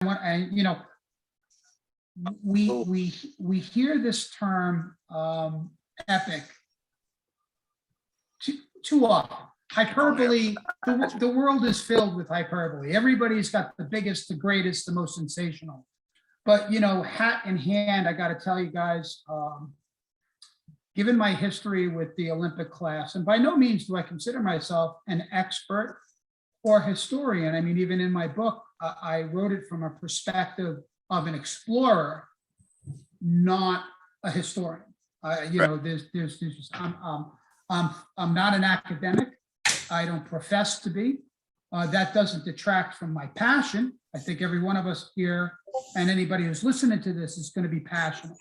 and we hear this term epic too often. Hyperbole, the world is filled with hyperbole. Everybody's got the biggest, the greatest, the most sensational. But, hat in hand, I got to tell you guys, given my history with the Olympic class, and by no means do I consider myself an expert or historian. I mean, even in my book, I wrote it from a perspective of an explorer, not a historian. I'm not an academic. I don't profess to be. That doesn't detract from my passion. I think every one of us here and anybody who's listening to this is going to be passionate.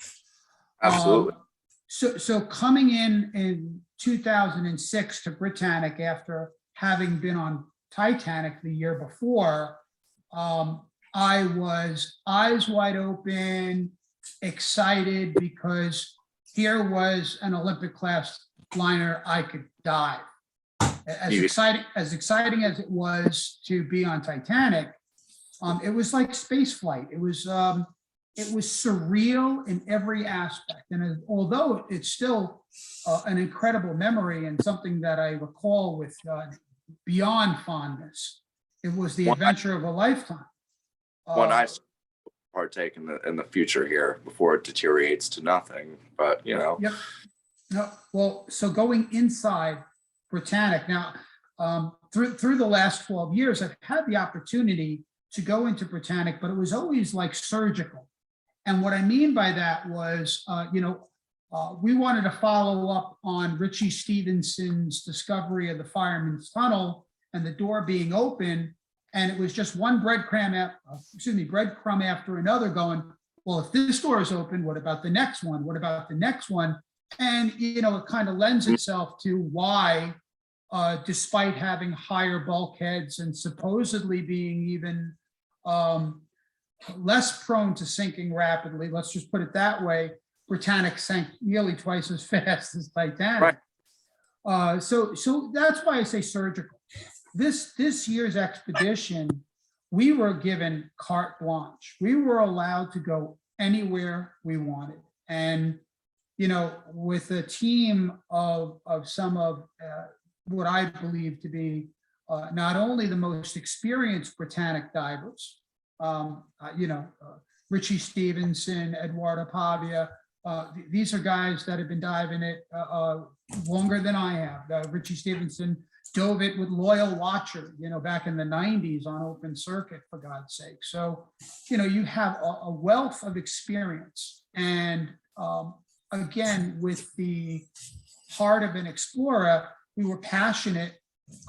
Absolutely. So coming in 2006 to Britannic after having been on Titanic the year before, I was eyes wide open, excited, because here was an Olympic class liner I could dive. As exciting as it was to be on Titanic, it was like space flight. It was surreal in every aspect. And although it's still an incredible memory and something that I recall with beyond fondness, it was the adventure of a lifetime. When I partake in the future here before it deteriorates to nothing, but Yep. No, well, so going inside Britannic now, through the last 12 years, I've had the opportunity to go into Britannic, but it was always like surgical. And what I mean by that was, we wanted to follow up on Richie Stevenson's discovery of the fireman's tunnel and the door being open. And it was just one breadcrumb after another going, well, if this door is open, what about the next one? What about the next one? And, it kind of lends itself to why, despite having higher bulkheads and supposedly being even less prone to sinking rapidly, let's just put it that way, Britannic sank nearly twice as fast as Titanic. Right. So that's why I say surgical. This year's expedition, we were given carte blanche. We were allowed to go anywhere we wanted. And, with a team of some of what I believe to be not only the most experienced Britannic divers, Richie Stevenson, Eduardo Pavia, these are guys that have been diving it longer than I have. Richie Stevenson dove it with Loyal Watcher, back in the 90s on open circuit, for God's sake. So, you have a wealth of experience. And again, with the heart of an explorer, we were passionate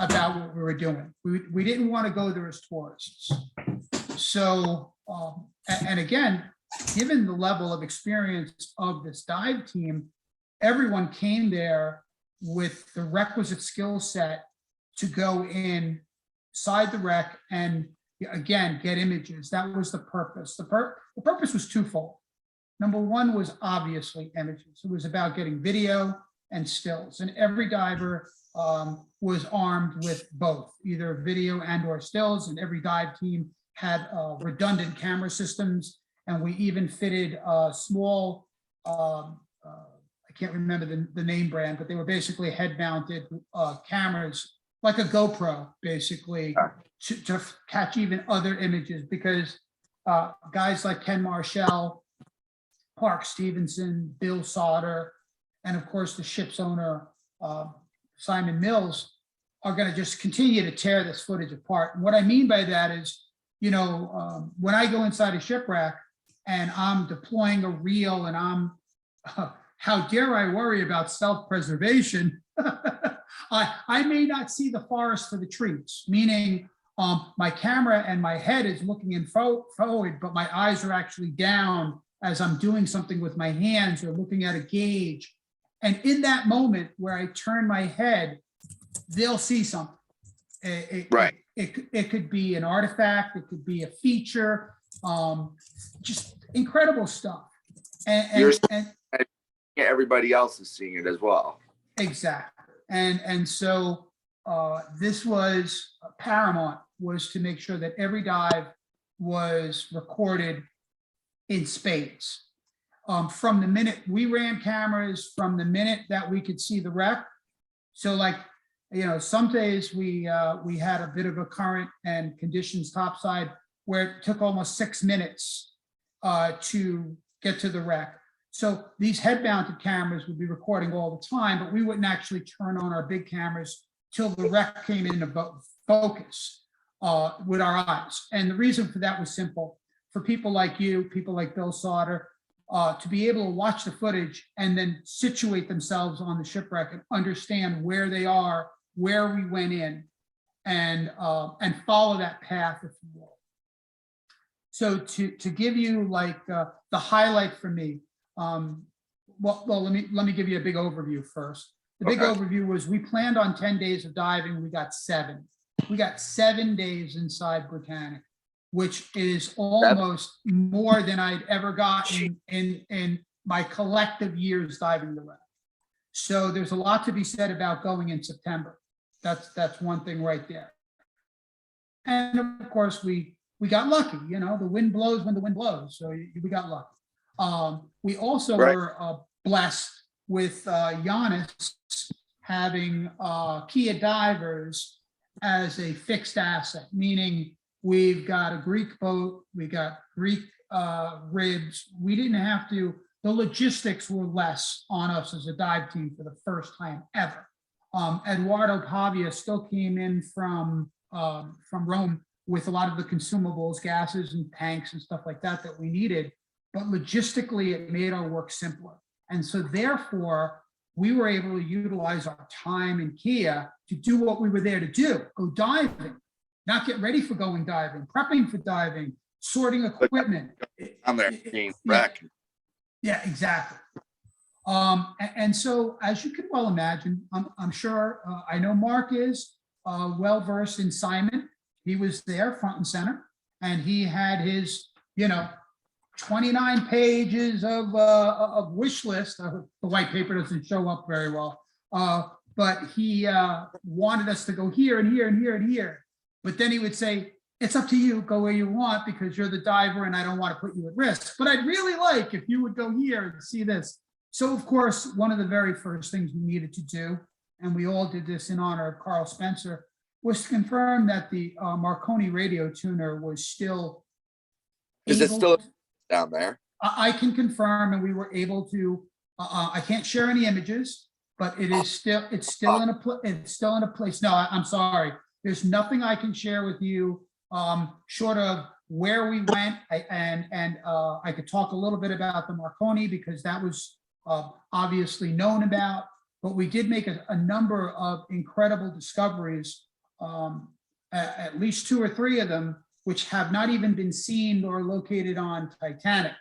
about what we were doing. We didn't want to go there as tourists. So, and again, given the level of experience of this dive team, everyone came there with the requisite skill set to go inside the wreck and, again, get images. That was the purpose. The purpose was twofold. Number one was obviously images. It was about getting video and stills, and every diver was armed with both, either video and or stills, and every dive team had redundant camera systems, and we even fitted small, I can't remember the name brand, but they were basically head-mounted cameras, like a GoPro, basically, to catch even other images, because guys like Ken Marshall, Park Stevenson, Bill Sauter, and of course the ship's owner, Simon Mills, are going to just continue to tear this footage apart. And what I mean by that is, when I go inside a shipwreck and I'm deploying a reel and I'm, how dare I worry about self-preservation? I may not see the forest for the trees, meaning my camera and my head is looking in forward, but my eyes are actually down as I'm doing something with my hands or looking at a gauge. And in that moment where I turn my head, they'll see something. It could be an artifact, it could be a feature, just incredible stuff. And everybody else is seeing it as well. Exactly. And so this was paramount, was to make sure that every dive was recorded in spades. From the minute we ran cameras, from the minute that we could see the wreck. So like, some days we had a bit of a current and conditions topside where it took almost 6 minutes to get to the wreck. So these head-mounted cameras would be recording all the time, but we wouldn't actually turn on our big cameras till the wreck came into focus with our eyes. And the reason for that was simple. For people like you, people like Bill Sauter, to be able to watch the footage and then situate themselves on the shipwreck and understand where they are, where we went in, and follow that path, if you will. So to give you like the highlight for me, well, let me give you a big overview first. The big overview was we planned on 10 days of diving. We got 7. We got 7 days inside Britannic, which is almost more than I'd ever gotten in my collective years diving the wreck. So there's a lot to be said about going in September. That's one thing right there. And of course, we got lucky. The wind blows when the wind blows. So we got lucky. We also were blessed with Giannis having Kia Divers as a fixed asset, meaning we've got a Greek boat, we got Greek ribs. We didn't have to, the logistics were less on us as a dive team for the first time ever. Eduardo Pavia still came in from Rome with a lot of the consumables, gases and tanks and stuff like that we needed. But logistically, it made our work simpler. And so therefore, we were able to utilize our time in Kia to do what we were there to do, go diving, not get ready for going diving, prepping for diving, sorting equipment. I'm there being wrecked. Yeah, exactly. And so, as you can well imagine, I'm sure, I know Mark is well-versed in Simon. He was there front and center, and he had his, 29 pages of wish list. The white paper doesn't show up very well, but he wanted us to go here and here and here and here. But then he would say, it's up to you, go where you want because you're the diver and I don't want to put you at risk. But I'd really like if you would go here and see this. So of course, one of the very first things we needed to do, and we all did this in honor of Carl Spencer, was to confirm that the Marconi radio tuner was still. Is it still down there? I can confirm, and we were able to. I can't share any images, but it is still. It's still in a place. No, I'm sorry. There's nothing I can share with you, short of where we went. I could talk a little bit about the Marconi because that was obviously known about. But we did make a number of incredible discoveries. At least 2 or 3 of them, which have not even been seen or located on Titanic.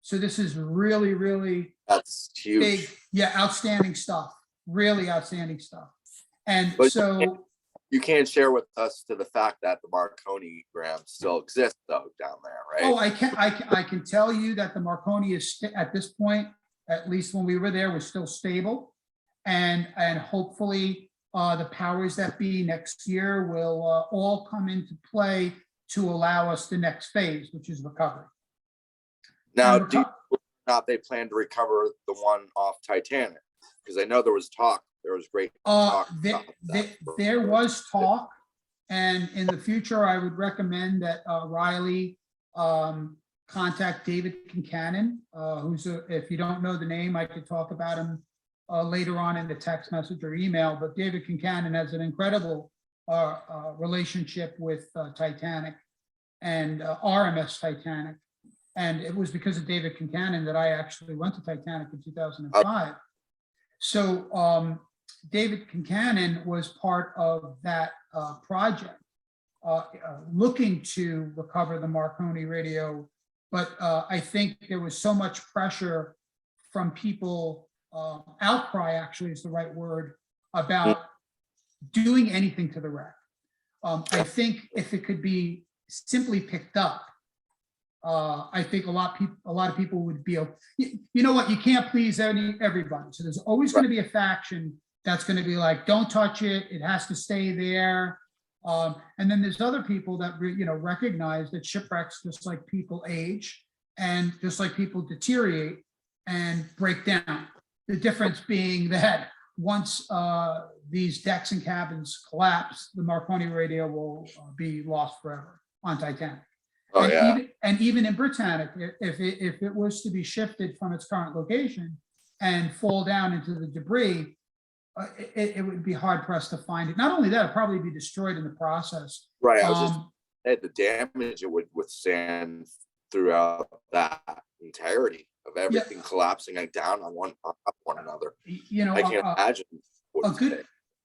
So this is really, really that's huge. Big, yeah, outstanding stuff. Really outstanding stuff. And but so you can't share with us to the fact that the Marconi gram still exists though down there, right? Oh, I can tell you that the Marconi is at this point, at least when we were there, was still stable, and hopefully. The powers that be next year will all come into play to allow us the next phase, which is recovery. Now, do you know not they plan to recover the one off Titanic? Because I know there was talk, there was great talk. There was talk, and in the future, I would recommend that Riley contact David Kincannon, who's if you don't know the name, I could talk about him later on in the text message or email, but David Kincannon has an incredible relationship with Titanic and RMS Titanic. And it was because of David Kincannon that I actually went to Titanic in 2005. So David Kincannon was part of that project, looking to recover the Marconi radio. But I think there was so much pressure from people, outcry actually is the right word, about doing anything to the wreck. I think if it could be simply picked up, I think a lot of people would be, you know what, you can't please everybody. So there's always going to be a faction that's going to be like, don't touch it. It has to stay there. And then there's other people that recognize that shipwrecks, just like people, age, and just like people deteriorate and break down. The difference being that once these decks and cabins collapse, the Marconi radio will be lost forever on Titanic. Oh, and yeah. even in Britannic, if it was to be shifted from its current location and fall down into the debris, it would be hard pressed to find it. Not only that, it'd probably be destroyed in the process. Right. I was just at the damage it would withstand throughout that entirety of everything collapsing like down on one another. I can't imagine.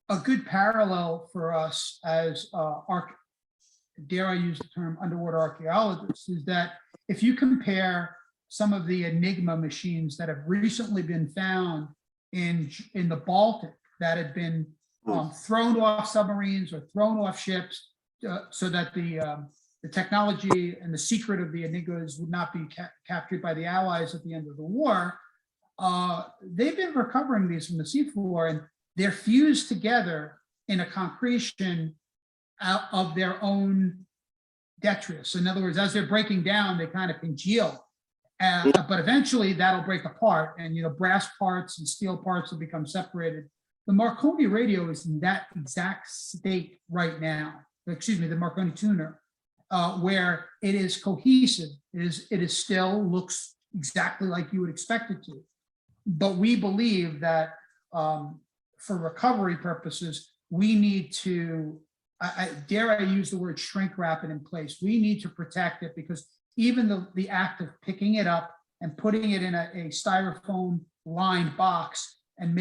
A good parallel for us as dare I use the term underwater archaeologists, is that if you compare some of the Enigma machines that have recently been found in the Baltic that had been thrown off submarines or thrown off ships so that the technology and the secret of the Enigmas would not be captured by the Allies at the end of the war, they've been recovering these from the seafloor, and they're fused together in a concretion out of their own detritus. In other words, as they're breaking down, they kind of congeal. But eventually that'll break apart, and brass parts and steel parts will become separated. The Marconi radio is in that exact state right now. Excuse me, the Marconi tuner, where it is cohesive. It is still looks exactly like you would expect it to. But we believe that for recovery purposes, we need to, dare I use the word, shrink wrap it in place. We need to protect it, because even the act of picking it up and putting it in a styrofoam lined box and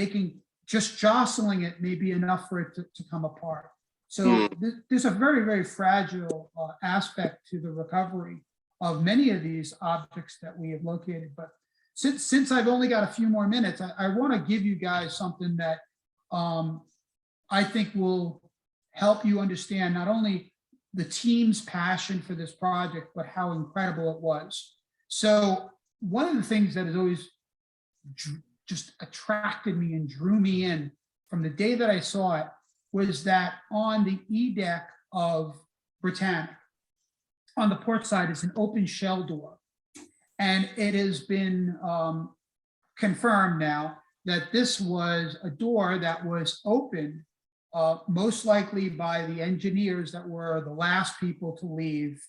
just jostling it may be enough for it to come apart. So there's a very, very fragile aspect to the recovery of many of these objects that we have located. But since I've only got a few more minutes, I want to give you guys something that I think will help you understand not only the team's passion for this project, but how incredible it was. So one of the things that has always just attracted me and drew me in from the day that I saw it was that on the E deck of Britannic, on the port side, is an open shell door. And it has been confirmed now that this was a door that was opened most likely by the engineers that were the last people to leave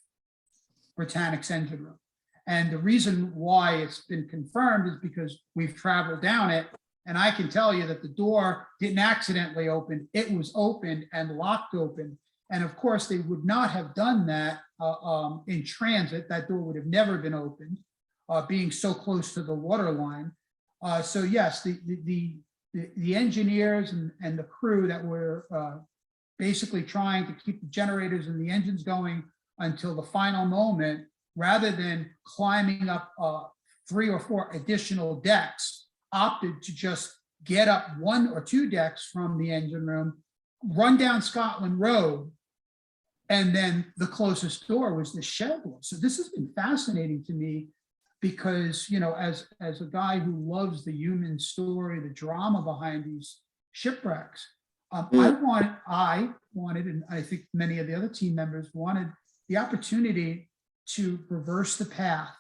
Britannic's engine room. And the reason why it's been confirmed is because we've traveled down it, and I can tell you that the door didn't accidentally open. It was opened and locked open. And of course, they would not have done that in transit. That door would have never been opened, being so close to the water line. So yes, the engineers and the crew that were basically trying to keep the generators and the engines going until the final moment, rather than climbing up 3 or 4 additional decks, opted to just get up 1 or 2 decks from the engine room, run down Scotland Road, and then the closest door was the shell door. So this has been fascinating to me, because as a guy who loves the human story, the drama behind these shipwrecks, I wanted, and I think many of the other team members wanted, the opportunity to reverse the path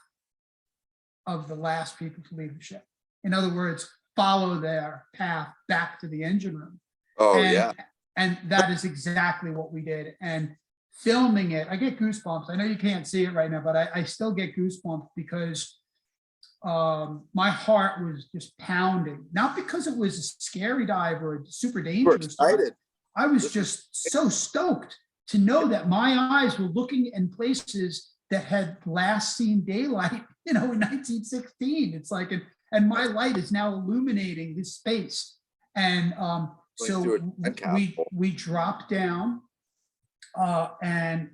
of the last people to leave the ship. In other words, follow their path back to the engine room. And that is exactly what we did. And filming it, I get goosebumps. I know you can't see it right now, but I still get goosebumps, because my heart was just pounding. Not because it was a scary dive or a super dangerous dive. I was just so stoked to know that my eyes were looking in places that had last seen daylight, in 1916. It's like, and my light is now illuminating this space. And so we dropped down and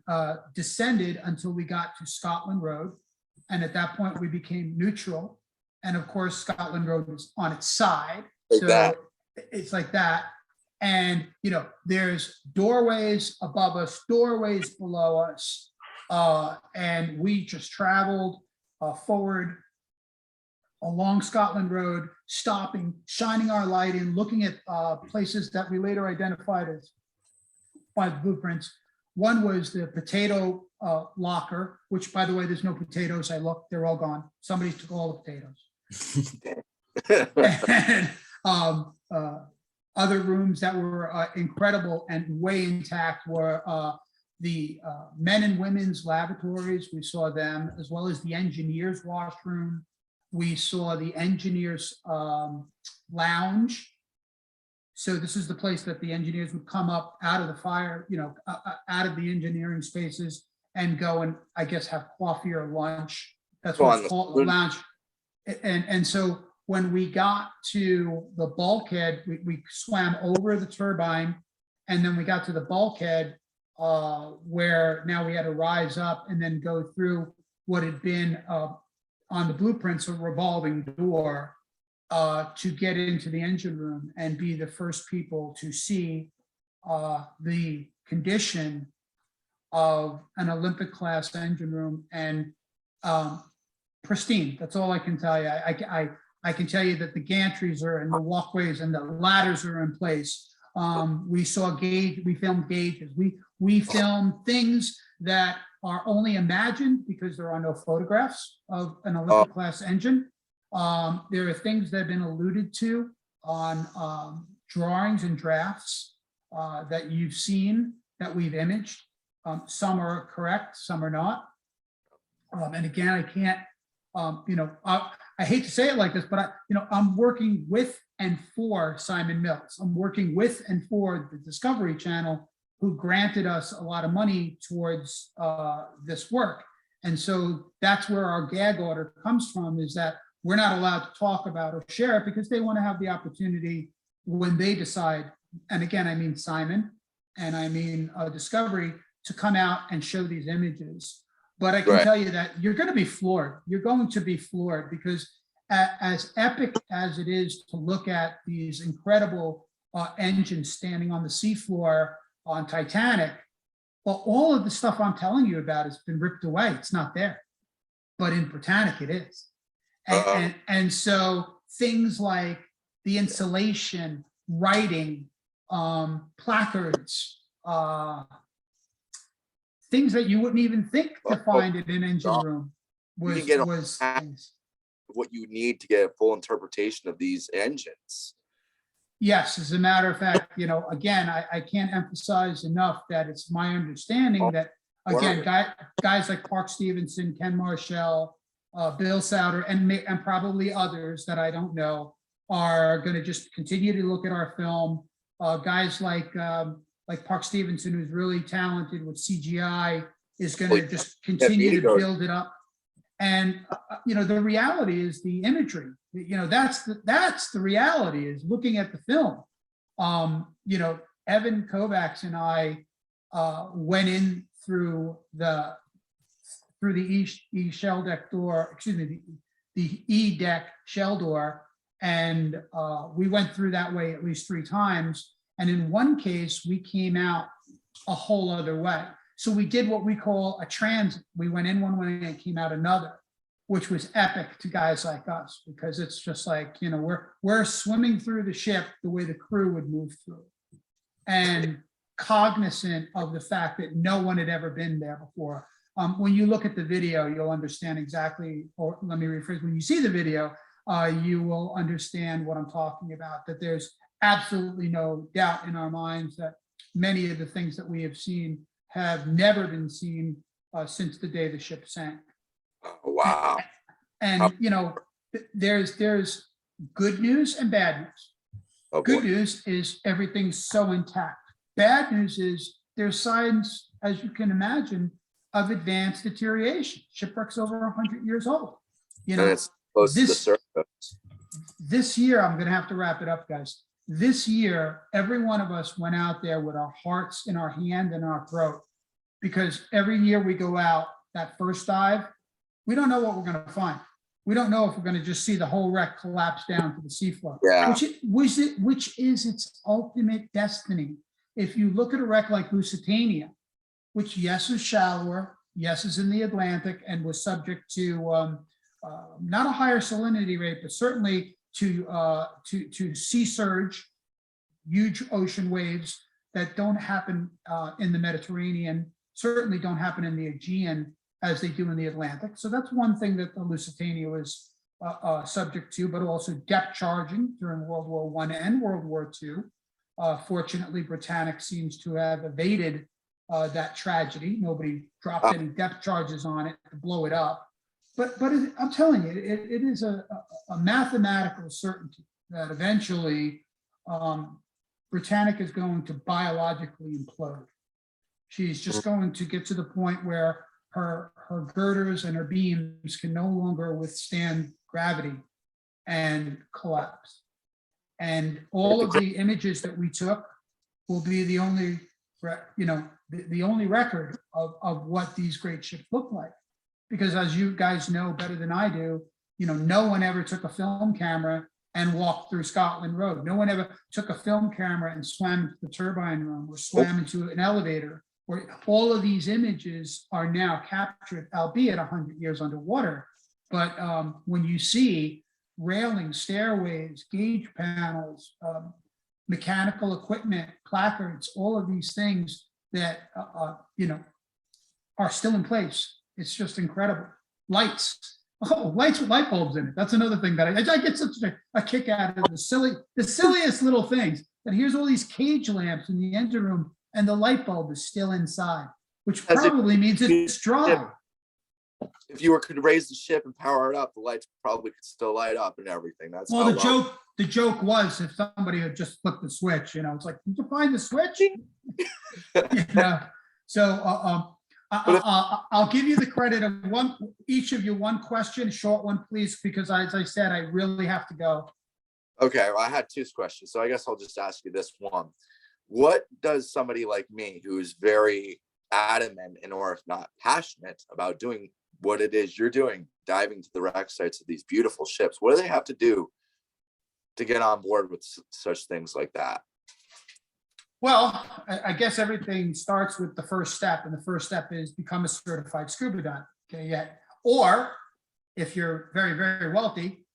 descended until we got to Scotland Road. And at that point, we became neutral. And of course, Scotland Road was on its side. It's like that. And, there's doorways above us, doorways below us. And we just traveled forward along Scotland Road, stopping, shining our light in, looking at places that we later identified as by the blueprints, One was the potato locker, which, by the way, there's no potatoes. I looked, they're all gone. Somebody took all the potatoes. And other rooms that were incredible and way intact were the men and women's lavatories. We saw them, as well as the engineer's washroom. We saw the engineer's lounge. So this is the place that the engineers would come up out of the fire, out of the engineering spaces and go and, I guess, have coffee or lunch. That's what it's called, lounge. And so when we got to the bulkhead, we swam over the turbine, and then we got to the bulkhead where now we had to rise up and then go through what had been on the blueprints, a revolving door to get into the engine room and be the first people to see the condition of an Olympic class engine room, and pristine. That's all I can tell you. I can tell you that the gantries are and the walkways and the ladders are in place. We saw gauge, we filmed gauges. We filmed things that are only imagined because there are no photographs of an Olympic class engine. There are things that have been alluded to on drawings and drafts that you've seen that we've imaged. Some are correct, some are not. And again, I can't, I hate to say it like this, but I'm working with and for Simon Mills. I'm working with and for the Discovery Channel, who granted us a lot of money towards this work. And so that's where our gag order comes from, is that we're not allowed to talk about or share it because they want to have the opportunity when they decide, and again, I mean Simon, and I mean Discovery, to come out and show these images. But I can tell you that you're going to be floored. You're going to be floored because as epic as it is to look at these incredible engines standing on the seafloor on Titanic, well, all of the stuff I'm telling you about has been ripped away. It's not there. But in Britannic, it is. And so things like the insulation, writing, placards, things that you wouldn't even think to find in an engine room was things. What you need to get a full interpretation of these engines. Yes, as a matter of fact, again, I can't emphasize enough that it's my understanding that, again, guys like Park Stevenson, Ken Marshall, Bill Souter, and probably others that I don't know, are going to just continue to look at our film. Guys like Park Stevenson, who's really talented with CGI, is going to just continue to build it up. And the reality is the imagery. That's the reality, is looking at the film. Evan Kovacs and I went in through the E shell deck door, excuse me, the E deck shell door, and we went through that way at least 3 times. And in one case, we came out a whole other way. So we did what we call a transit. We went in one way and came out another, which was epic to guys like us, because it's just like, we're swimming through the ship the way the crew would move through, and cognizant of the fact that no one had ever been there before. When you look at the video, you'll understand exactly, or let me rephrase, when you see the video, you will understand what I'm talking about, that there's absolutely no doubt in our minds that many of the things that we have seen have never been seen since the day the ship sank. Wow. And there's good news and bad news. Good news is everything's so intact. Bad news is there's signs, as you can imagine, of advanced deterioration. Shipwreck's over 100 years old. And it's close to the surface. This year, I'm going to have to wrap it up, guys. This year, every one of us went out there with our hearts in our hand and our throat, because every year we go out, that first dive, we don't know what we're going to find. We don't know if we're going to just see the whole wreck collapse down to the seafloor, which is its ultimate destiny. If you look at a wreck like Lusitania, which yes is shallower, yes is in the Atlantic, and was subject to not a higher salinity rate, but certainly to sea surge, huge ocean waves, that don't happen in the Mediterranean, certainly don't happen in the Aegean as they do in the Atlantic. So that's one thing that the Lusitania was subject to, but also depth charging during World War I and World War II. Fortunately, Britannic seems to have evaded that tragedy. Nobody dropped any depth charges on it to blow it up. But I'm telling you, it is a mathematical certainty that eventually Britannic is going to biologically implode. She's just going to get to the point where her girders and her beams can no longer withstand gravity and collapse. And all of the images that we took will be the only, the only record of what these great ships look like. Because as you guys know better than I do, no one ever took a film camera and walked through Scotland Road. No one ever took a film camera and swam into the turbine room or swam into an elevator. Where all of these images are now captured, albeit 100 years underwater. But when you see railings, stairways, gauge panels, mechanical equipment, placards, all of these things that are still in place, it's just incredible. Lights, lights with light bulbs in it. That's another thing that I get such a kick out of the silliest little things. That here's all these cage lamps in the engine room, and the light bulb is still inside, which probably means it's dry. If you could raise the ship and power it up, the lights probably could still light up and everything. That's well, the joke was if somebody had just flipped the switch, it's like, did you find the switch? So I'll give you the credit of each of you one question, short one, please, because as I said, I really have to go. Okay, well, I had two questions, so I guess I'll just ask you this one. What does somebody like me, who's very adamant and or if not passionate about doing what it is you're doing, diving to the wreck sites of these beautiful ships, what do they have to do to get on board with such things like that? Well, I guess everything starts with the first step, and the first step is become a certified scuba diver. Okay, or if you're very, very wealthy,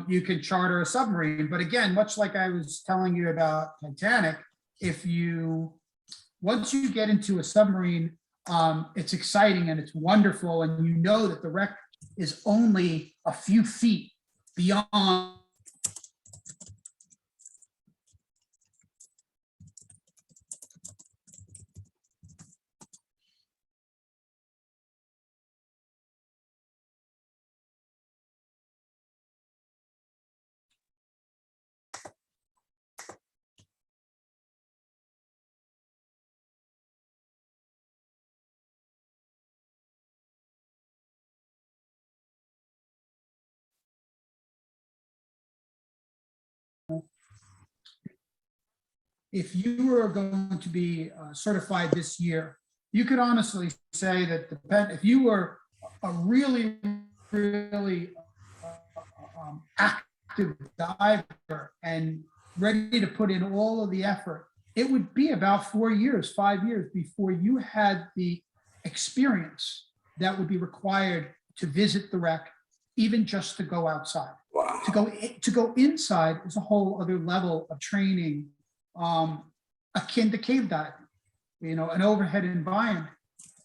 you can charter a submarine. But again, much like I was telling you about Titanic, once you get into a submarine, it's exciting and it's wonderful, and you know that the wreck is only a few feet beyond. If you were going to be certified this year, you could honestly say that if you were a really, really active diver and ready to put in all of the effort, it would be about 4 years, 5 years before you had the experience that would be required to visit the wreck, even just to go outside. Wow. To go inside is a whole other level of training, akin to cave diving, an overhead environment.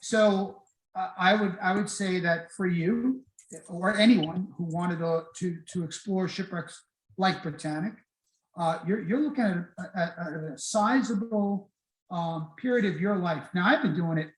So I would say that for you or anyone who wanted to explore shipwrecks like Britannic, you're looking at a sizable period of your life. Now, I've been doing it